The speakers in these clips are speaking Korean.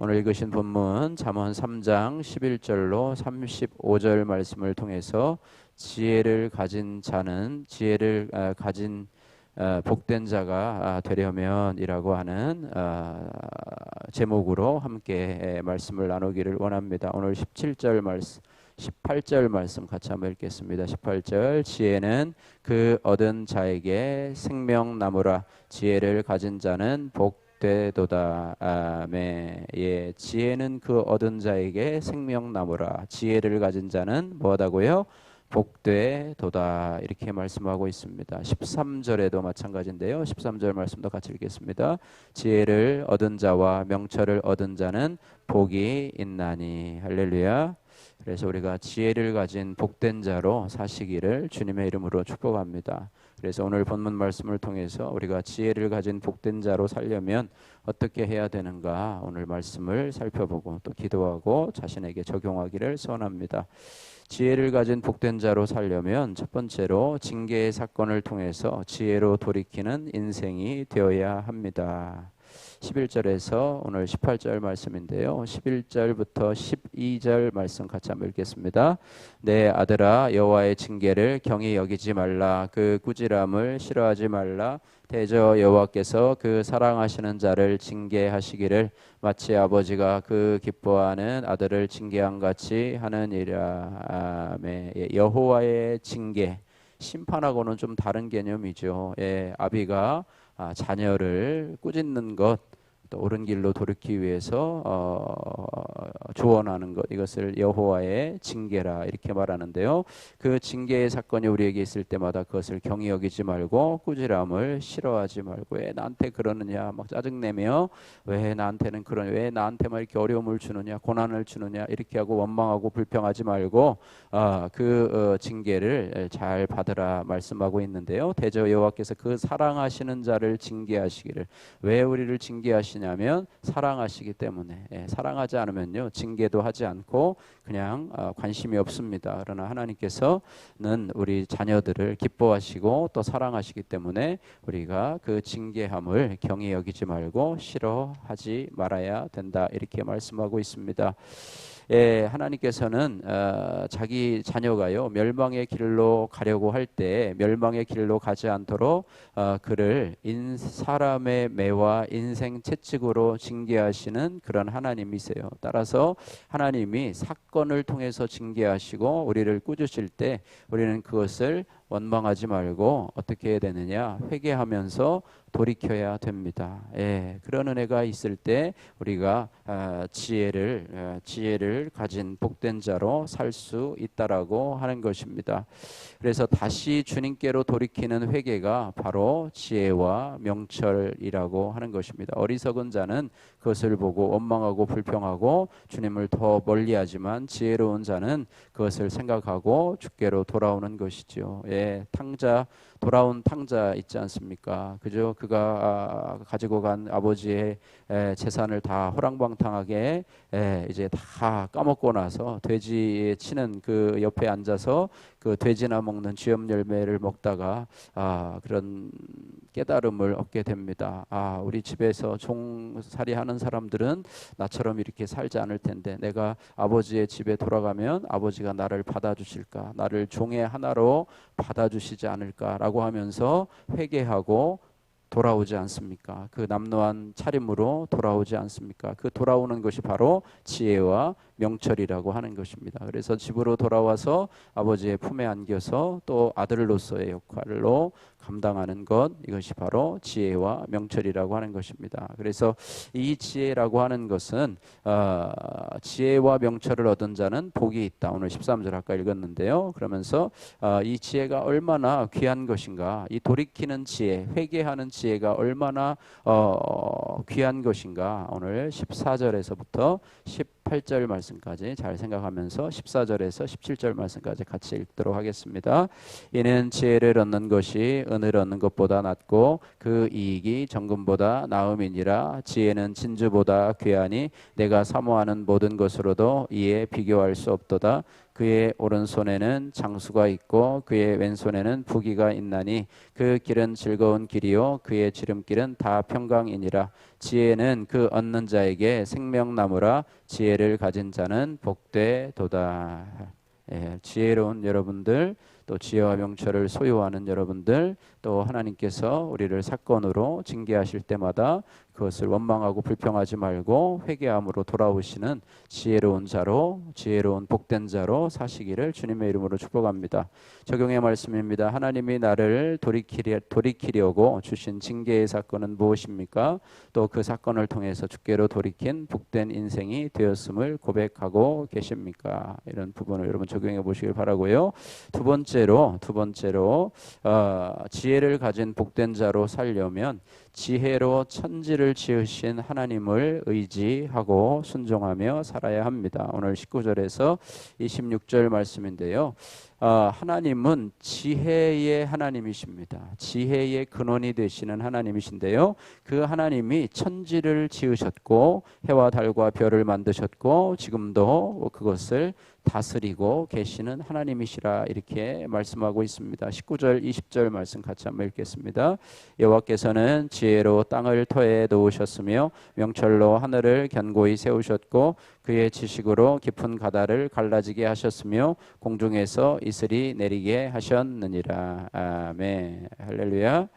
오늘 읽으신 본문 잠언 3장 11절로 35절 말씀을 통해서 지혜를 가진 자는 지혜를 가진 복된 자가 되려면이라고 하는 제목으로 함께 말씀을 나누기를 원합니다. 오늘 17절 말씀 18절 말씀 같이 한번 읽겠습니다. 18절 지혜는 그 얻은 자에게 생명나무라 지혜를 가진 자는 복되도다. 아멘. 예, 지혜는 그 얻은 자에게 생명나무라 지혜를 가진 자는 뭐하다고요? 복되도다 이렇게 말씀하고 있습니다. 13절에도 마찬가지인데요. 13절 말씀도 같이 읽겠습니다. 지혜를 얻은 자와 명철을 얻은 자는 복이 있나니. 할렐루야. 그래서 우리가 지혜를 가진 복된 자로 사시기를 주님의 이름으로 축복합니다. 그래서 오늘 본문 말씀을 통해서 우리가 지혜를 가진 복된 자로 살려면 어떻게 해야 되는가 오늘 말씀을 살펴보고 또 기도하고 자신에게 적용하기를 소원합니다. 지혜를 가진 복된 자로 살려면 첫 번째로 징계의 사건을 통해서 지혜로 돌이키는 인생이 되어야 합니다. 11절에서 오늘 18절 말씀인데요. 11절부터 12절 말씀 같이 한번 읽겠습니다. 내 아들아 여호와의 징계를 경히 여기지 말라. 그 꾸지람을 싫어하지 말라. 대저 여호와께서 그 사랑하시는 자를 징계하시기를 마치 아버지가 그 기뻐하는 아들을 징계한 같이 하느니라. 아멘. 여호와의 징계, 심판하고는 좀 다른 개념이죠. 아비가 자녀를 꾸짖는 것, 또 옳은 길로 돌이키기 위해서 조언하는 것, 이것을 여호와의 징계라 이렇게 말하는데요. 그 징계의 사건이 우리에게 있을 때마다 그것을 경히 여기지 말고 꾸지람을 싫어하지 말고 왜 나한테 그러느냐 막 짜증내며 왜 나한테는 왜 나한테만 이렇게 어려움을 주느냐 고난을 주느냐 이렇게 하고 원망하고 불평하지 말고 그 징계를 잘 받으라 말씀하고 있는데요. 대저 여호와께서 그 사랑하시는 자를 징계하시기를. 왜 우리를 징계하시냐면 사랑하시기 때문에. 사랑하지 않으면요 징계도 하지 않고 그냥 관심이 없습니다. 그러나 하나님께서는 우리 자녀들을 기뻐하시고 또 사랑하시기 때문에 우리가 그 징계함을 경히 여기지 말고 싫어하지 말아야 된다 이렇게 말씀하고 있습니다. 하나님께서는 자기 자녀가요 멸망의 길로 가려고 할 때 멸망의 길로 가지 않도록 그를 사람의 매와 인생 채찍으로 징계하시는 그런 하나님이세요. 따라서 하나님이 사건을 통해서 징계하시고 우리를 꾸짖으실 때 우리는 그것을 원망하지 말고 어떻게 해야 되느냐 회개하면서 돌이켜야 됩니다. 그런 은혜가 있을 때 우리가 지혜를 가진 복된 자로 살 수 있다라고 하는 것입니다. 그래서 다시 주님께로 돌이키는 회개가 바로 지혜와 명철이라고 하는 것입니다. 어리석은 자는 그것을 보고 원망하고 불평하고 주님을 더 멀리하지만 지혜로운 자는 그것을 생각하고 주께로 돌아오는 것이죠. 돌아온 탕자 있지 않습니까? 그죠? 그가 가지고 간 아버지의 재산을 다 호랑방탕하게 이제 다 까먹고 나서 돼지에 치는 그 옆에 앉아서 그 돼지나 먹는 쥐염 열매를 먹다가 그런 깨달음을 얻게 됩니다. 우리 집에서 종살이 하는 사람들은 나처럼 이렇게 살지 않을 텐데 내가 아버지의 집에 돌아가면 아버지가 나를 받아주실까? 나를 종의 하나로 받아주시지 않을까라고 하면서 회개하고 돌아오지 않습니까? 그 남노한 차림으로 돌아오지 않습니까? 그 돌아오는 것이 바로 지혜와 명철이라고 하는 것입니다. 그래서 집으로 돌아와서 아버지의 품에 안겨서 또 아들로서의 역할로 감당하는 것, 이것이 바로 지혜와 명철이라고 하는 것입니다. 그래서 이 지혜라고 하는 것은 지혜와 명철을 얻은 자는 복이 있다. 오늘 13절 아까 읽었는데요. 그러면서 이 지혜가 얼마나 귀한 것인가, 이 돌이키는 지혜, 회개하는 지혜가 얼마나 귀한 것인가, 오늘 14절에서부터 18절 말씀까지 잘 생각하면서 14절에서 17절 말씀까지 같이 읽도록 하겠습니다. 이는 지혜를 얻는 것이 은을 얻는 것보다 낫고 그 이익이 정금보다 나음이니라. 지혜는 진주보다 귀하니 내가 사모하는 모든 것으로도 이에 비교할 수 없도다. 그의 오른손에는 장수가 있고 그의 왼손에는 부귀가 있나니 그 길은 즐거운 길이요 그의 지름길은 다 평강이니라. 지혜는 그 얻는 자에게 생명나무라. 지혜를 가진 자는 복되도다. 예, 지혜로운 여러분들, 또 지혜와 명철을 소유하는 여러분들, 또 하나님께서 우리를 사건으로 징계하실 때마다 그것을 원망하고 불평하지 말고 회개함으로 돌아오시는 지혜로운 자로, 지혜로운 복된 자로 사시기를 주님의 이름으로 축복합니다. 적용의 말씀입니다. 하나님이 나를 돌이키려고 주신 징계의 사건은 무엇입니까? 또 그 사건을 통해서 주께로 돌이킨 복된 인생이 되었음을 고백하고 계십니까? 이런 부분을 여러분 적용해 보시길 바라고요. 두 번째로 지혜를 가진 복된 자로 살려면 지혜로 천지를 지으신 하나님을 의지하고 순종하며 살아야 합니다. 오늘 19절에서 26절 말씀인데요. 하나님은 지혜의 하나님이십니다. 지혜의 근원이 되시는 하나님이신데요. 그 하나님이 천지를 지으셨고 해와 달과 별을 만드셨고 지금도 그것을 다스리고 계시는 하나님이시라 이렇게 말씀하고 있습니다. 19절 20절 말씀 같이 한번 읽겠습니다. 여호와께서는 지혜로 땅을 터에 놓으셨으며 명철로 하늘을 견고히 세우셨고 그의 지식으로 깊은 가다를 갈라지게 하셨으며 공중에서 이슬이 내리게 하셨느니라. 아멘. 할렐루야.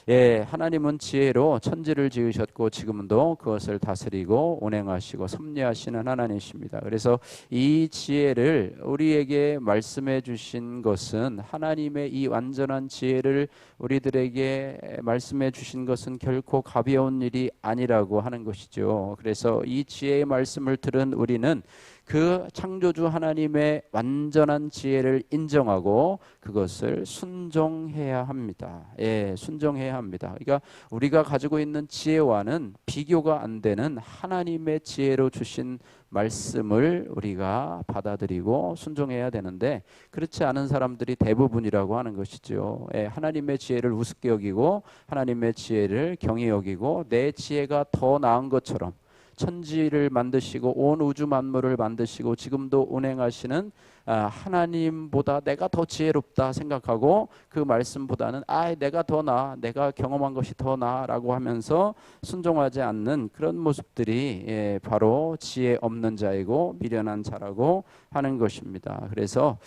예, 하나님은 지혜로 천지를 지으셨고 지금도 그것을 다스리고 운행하시고 섭리하시는 하나님이십니다. 그래서 이 지혜를 우리에게 말씀해 주신 것은 하나님의 이 완전한 지혜를 우리들에게 말씀해 주신 것은 결코 가벼운 일이 아니라고 하는 것이죠. 그래서 이 지혜의 말씀을 들은 우리는 그 창조주 하나님의 완전한 지혜를 인정하고 그것을 순종해야 합니다. 예, 순종해야 합니다. 그러니까 우리가 가지고 있는 지혜와는 비교가 안 되는 하나님의 지혜로 주신 말씀을 우리가 받아들이고 순종해야 되는데 그렇지 않은 사람들이 대부분이라고 하는 것이죠. 예, 하나님의 지혜를 우습게 여기고 하나님의 지혜를 경히 여기고 내 지혜가 더 나은 것처럼 천지를 만드시고 온 우주 만물을 만드시고 지금도 운행하시는 하나님보다 내가 더 지혜롭다 생각하고 그 말씀보다는 내가 더 나아, 내가 경험한 것이 더 나아라고 하면서 순종하지 않는 그런 모습들이 바로 지혜 없는 자이고 미련한 자라고 하는 것입니다. 그래서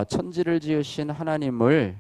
천지를 지으신 하나님을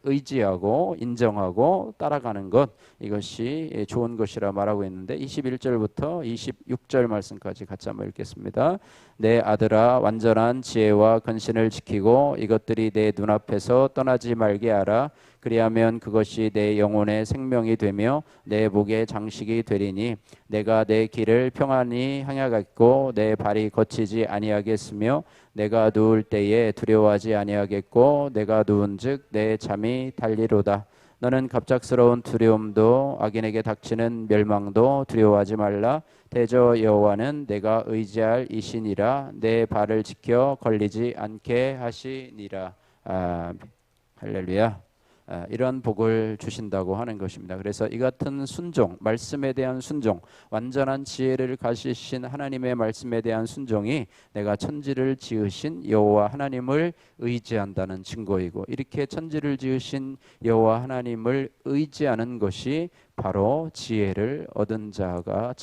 의지하고 인정하고 따라가는 것, 이것이 좋은 것이라 말하고 있는데 21절부터 26절 말씀까지 같이 한번 읽겠습니다. 내 아들아, 완전한 지혜와 근신을 지키고 이것들이 내 눈앞에서 떠나지 말게 하라. 그리하면 그것이 내 영혼의 생명이 되며 내 목의 장식이 되리니 내가 내 길을 평안히 향하겠고 내 발이 거치지 아니하겠으며 내가 누울 때에 두려워하지 아니하겠고 내가 누운즉 내 잠이 달리로다. 너는 갑작스러운 두려움도 악인에게 닥치는 멸망도 두려워하지 말라. 대저 여호와는 내가 의지할 이시니라. 내 발을 지켜 걸리지 않게 하시니라. 할렐루야. 이런 복을 주신다고 하는 것입니다. 그래서 이 같은 순종, 말씀에 대한 순종, 완전한 지혜를 가지신 하나님의 말씀에 대한 순종이 내가 천지를 지으신 여호와 하나님을 의지한다는 증거이고, 이렇게 천지를 지으신 여호와 하나님을 의지하는 것이 바로 지혜를 얻은 자가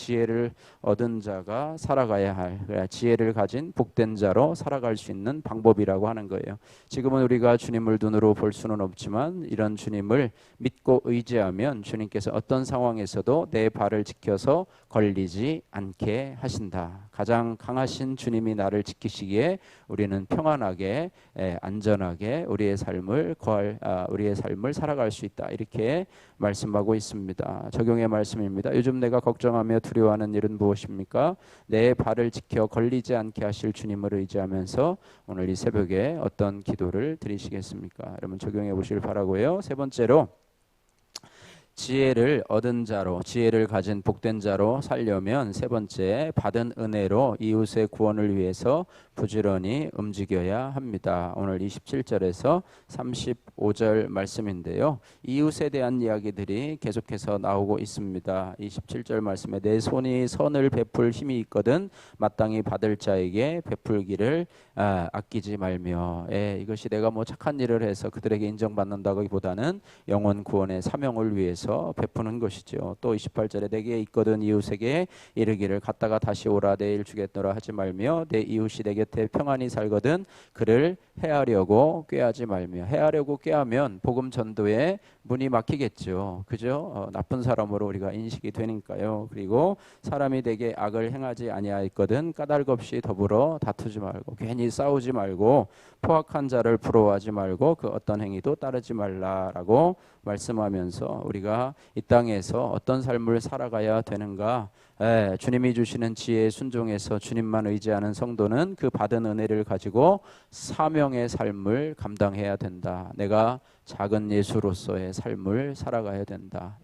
살아가야 할, 지혜를 가진 복된 자로 살아갈 수 있는 방법이라고 하는 거예요. 지금은 우리가 주님을 눈으로 볼 수는 없지만 이런 주님을 믿고 의지하면 주님께서 어떤 상황에서도 내 발을 지켜서 걸리지 않게 하신다. 가장 강하신 주님이 나를 지키시기에 우리는 평안하게, 안전하게 우리의 삶을 살아갈 수 있다. 이렇게 말씀하고 있습니다. 적용의 말씀입니다. 요즘 내가 걱정하며 두려워하는 일은 무엇입니까? 내 발을 지켜 걸리지 않게 하실 주님을 의지하면서 오늘 이 새벽에 어떤 기도를 드리시겠습니까? 여러분 적용해 보시길 바라고요. 세 번째로, 지혜를 얻은 자로, 지혜를 가진 복된 자로 살려면 세 번째, 받은 은혜로 이웃의 구원을 위해서 부지런히 움직여야 합니다. 오늘 27절에서 35절 말씀인데요. 이웃에 대한 이야기들이 계속해서 나오고 있습니다. 27절 말씀에 내 손이 선을 베풀 힘이 있거든 마땅히 받을 자에게 베풀기를 아끼지 말며. 이것이 내가 뭐 착한 일을 해서 그들에게 인정받는다기보다는 영혼 구원의 사명을 위해서 베푸는 것이죠. 또 28절에 내게 있거든 이웃에게 이르기를 갔다가 다시 오라 내일 주겠노라 하지 말며 내 이웃이 내 곁에 평안히 살거든 그를 해하려고 꾀하지 말며. 해하려고 꾀하면 복음 전도에 문이 막히겠죠. 그죠? 나쁜 사람으로 우리가 인식이 되니까요. 그리고 사람이 내게 악을 행하지 아니하였거든 까닭없이 더불어 다투지 말고 괜히 싸우지 말고 포악한 자를 부러워하지 말고 그 어떤 행위도 따르지 말라라고 말씀하면서 우리가 이 땅에서 어떤 삶을 살아가야 되는가. 주님이 주시는 지혜에 순종해서 주님만 의지하는 성도는 그 받은 은혜를 가지고 사명의 삶을 감당해야 된다. 내가 작은 예수로서의 삶을 살아가야 된다.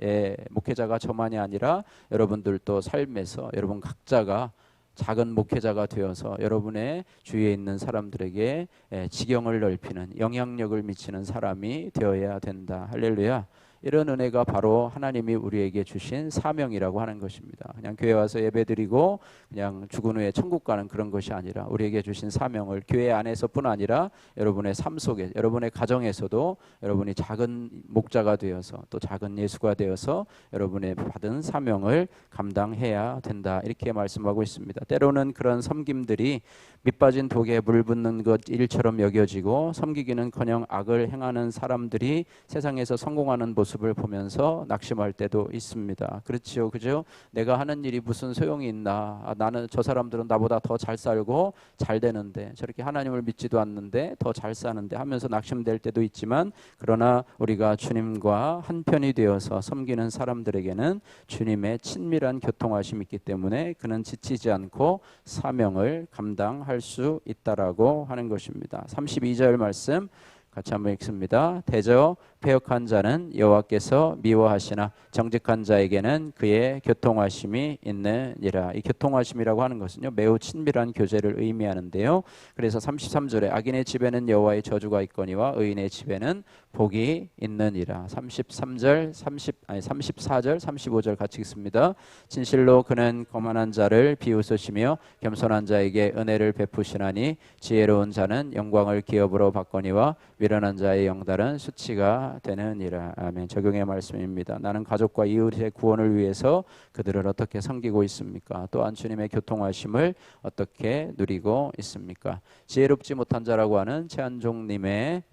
목회자가 저만이 아니라 여러분들도 삶에서 여러분 각자가 작은 목회자가 되어서 여러분의 주위에 있는 사람들에게 지경을 넓히는 영향력을 미치는 사람이 되어야 된다. 할렐루야. 이런 은혜가 바로 하나님이 우리에게 주신 사명이라고 하는 것입니다. 그냥 교회 와서 예배드리고 그냥 죽은 후에 천국 가는 그런 것이 아니라 우리에게 주신 사명을 교회 안에서뿐 아니라 여러분의 삶 속에 여러분의 가정에서도 여러분이 작은 목자가 되어서 또 작은 예수가 되어서 여러분의 받은 사명을 감당해야 된다. 이렇게 말씀하고 있습니다. 때로는 그런 섬김들이 밑빠진 독에 물 붓는 것 일처럼 여겨지고 섬기기는커녕 악을 행하는 사람들이 세상에서 성공하는 모습을 보면서 낙심할 때도 있습니다. 그렇지요, 그죠? 내가 하는 일이 무슨 소용이 있나? 나는 저 사람들은 나보다 더 잘 살고 잘 되는데 저렇게 하나님을 믿지도 않는데 더 잘 사는데 하면서 낙심될 때도 있지만 그러나 우리가 주님과 한편이 되어서 섬기는 사람들에게는 주님의 친밀한 교통하심이 있기 때문에 그는 지치지 않고 사명을 감당할 수 있다라고 하는 것입니다. 32절 말씀 같이 한번 읽습니다. 대저 패역한 자는 여호와께서 미워하시나 정직한 자에게는 그의 교통하심이 있느니라. 이 교통하심이라고 하는 것은요 매우 친밀한 교제를 의미하는데요. 그래서 33절에 악인의 집에는 여호와의 저주가 있거니와 의인의 집에는 복이 있느니라. 33절, 34절, 35절 같이 읽습니다. 진실로 그는 거만한 자를 비웃으시며 겸손한 자에게 은혜를 베푸시나니 지혜로운 자는 영광을 기업으로 받거니와 미련한 자의 영달은 수치가 되느니라. 아멘. 적용의 말씀입니다. 나는 가족과 이웃의 구원을 위해서 그들을 어떻게 섬기고 있습니까? 또한 주님의 교통하심을 어떻게 누리고 있습니까? 지혜롭지 못한 자라고 하는 최한종님의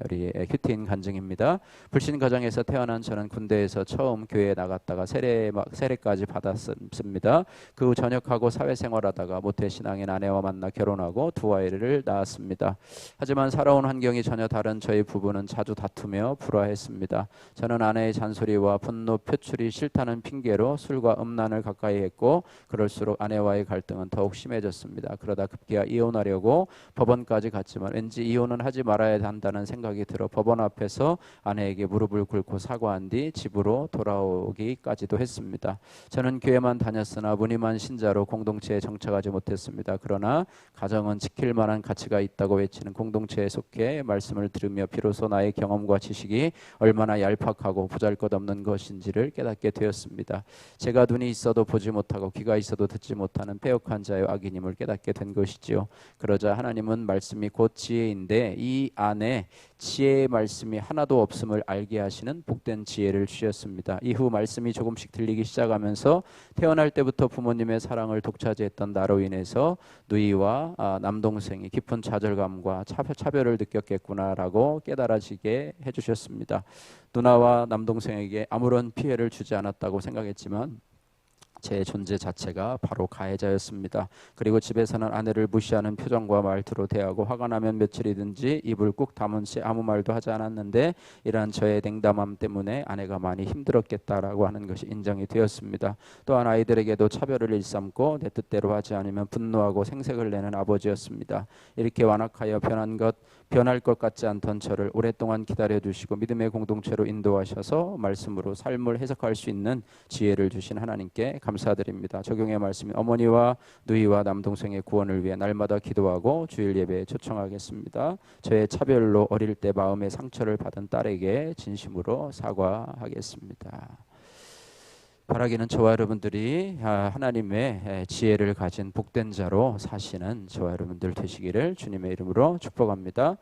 우리 큐틴 간증입니다. 불신 가정에서 태어난 저는 군대에서 처음 교회에 나갔다가 세례까지 받았습니다. 그 후 전역하고 사회생활하다가 모태신앙인 아내와 만나 결혼하고 두 아이를 낳았습니다. 하지만 살아온 환경이 전혀 다른 저희 부부는 자주 다투며 불화했습니다. 저는 아내의 잔소리와 분노 표출이 싫다는 핑계로 술과 음란을 가까이 했고 그럴수록 아내와의 갈등은 더욱 심해졌습니다. 그러다 급기야 이혼하려고 법원까지 갔지만 왠지 이혼은 하지 말아야 한다는 생각이 들어 법원 앞에서 아내에게 무릎을 꿇고 사과한 뒤 집으로 돌아오기까지도 했습니다. 저는 교회만 다녔으나 무늬만 신자로 공동체에 정착하지 못했습니다. 그러나 가정은 지킬 만한 가치가 있다고 외치는 공동체에 속해 말씀을 들으며 비로소 나의 경험과 지식이 얼마나 얄팍하고 보잘것없는 것인지를 깨닫게 되었습니다. 제가 눈이 있어도 보지 못하고 귀가 있어도 듣지 못하는 패역한 자의 악인임을 깨닫게 된 것이지요. 그러자 하나님은 말씀이 곧 지혜인데 이 안에 지혜의 말씀이 하나도 없음을 알게 하시는 복된 지혜를 주셨습니다. 이후 말씀이 조금씩 들리기 시작하면서 태어날 때부터 부모님의 사랑을 독차지했던 나로 인해서 누이와 남동생이 깊은 좌절감과 차별을 느꼈겠구나라고 깨달아지게 해주셨습니다. 누나와 남동생에게 아무런 피해를 주지 않았다고 생각했지만 제 존재 자체가 바로 가해자였습니다. 그리고 집에서는 아내를 무시하는 표정과 말투로 대하고 화가 나면 며칠이든지 입을 꾹 다문 채 아무 말도 하지 않았는데 이러한 저의 냉담함 때문에 아내가 많이 힘들었겠다라고 하는 것이 인정이 되었습니다. 또한 아이들에게도 차별을 일삼고 내 뜻대로 하지 않으면 분노하고 생색을 내는 아버지였습니다. 이렇게 완악하여 변할 것 같지 않던 저를 오랫동안 기다려주시고 믿음의 공동체로 인도하셔서 말씀으로 삶을 해석할 수 있는 지혜를 주신 하나님께 감사드립니다. 적용의 말씀인 어머니와 누이와 남동생의 구원을 위해 날마다 기도하고 주일 예배에 초청하겠습니다. 저의 차별로 어릴 때 마음의 상처를 받은 딸에게 진심으로 사과하겠습니다. 바라기는 저와 여러분들이 하나님의 지혜를 가진 복된 자로 사시는 저와 여러분들 되시기를 주님의 이름으로 축복합니다.